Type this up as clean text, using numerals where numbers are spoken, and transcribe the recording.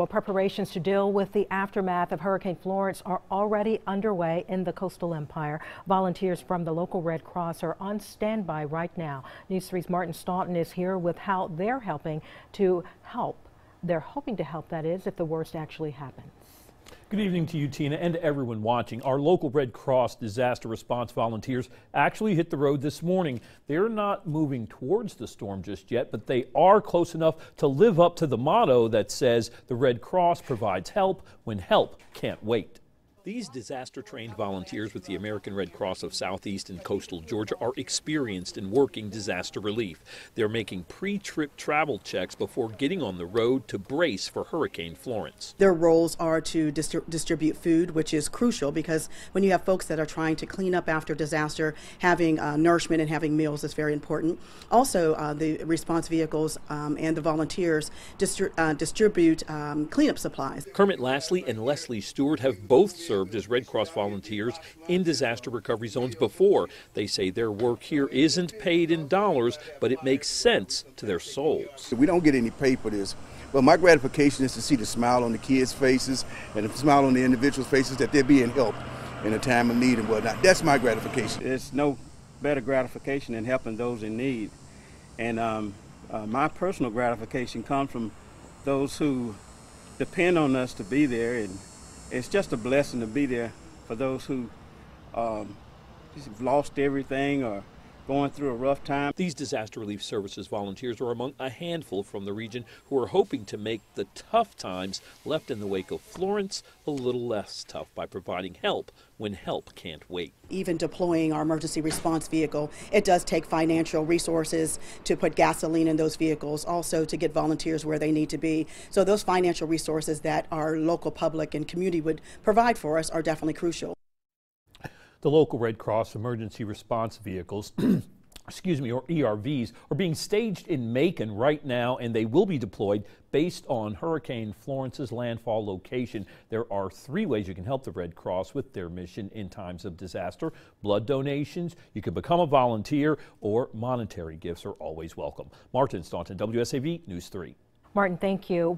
Well, preparations to deal with the aftermath of Hurricane Florence are already underway in the coastal empire. Volunteers from the local Red Cross are on standby right now. News 3's Martin Staunton is here with how they're helping to help. They're hoping to help, that is, if the worst actually happens. Good evening to you, Tina, and to everyone watching. Our local Red Cross disaster response volunteers actually hit the road this morning. They're not moving towards the storm just yet, but they are close enough to live up to the motto that says the Red Cross provides help when help can't wait. These disaster-trained volunteers with the American Red Cross of Southeast and coastal Georgia are experienced in working disaster relief. They're making pre-trip travel checks before getting on the road to brace for Hurricane Florence. Their roles are to distribute food, which is crucial because when you have folks that are trying to clean up after disaster, having nourishment and having meals is very important. Also, the response vehicles and the volunteers distribute cleanup supplies. Kermit Lastly and Leslie Stewart have both served as Red Cross volunteers in disaster recovery zones before. They say their work here isn't paid in dollars, but it makes sense to their souls. We don't get any pay for this, but my gratification is to see the smile on the kids' faces and the smile on the individuals' faces that they're being helped in a time of need and whatnot. That's my gratification. There's no better gratification than helping those in need. And my personal gratification comes from those who depend on us to be there, and it's just a blessing to be there for those who just lost everything or going through a rough time. These disaster relief services volunteers are among a handful from the region who are hoping to make the tough times left in the wake of Florence a little less tough by providing help when help can't wait. Even deploying our emergency response vehicle, it does take financial resources to put gasoline in those vehicles, also to get volunteers where they need to be. So those financial resources that our local public and community would provide for us are definitely crucial. The local Red Cross emergency response vehicles, excuse me, or ERVs, are being staged in Macon right now, and they will be deployed based on Hurricane Florence's landfall location. There are 3 ways you can help the Red Cross with their mission in times of disaster: blood donations, you can become a volunteer, or monetary gifts are always welcome. Martin Staunton, WSAV News 3. Martin, thank you.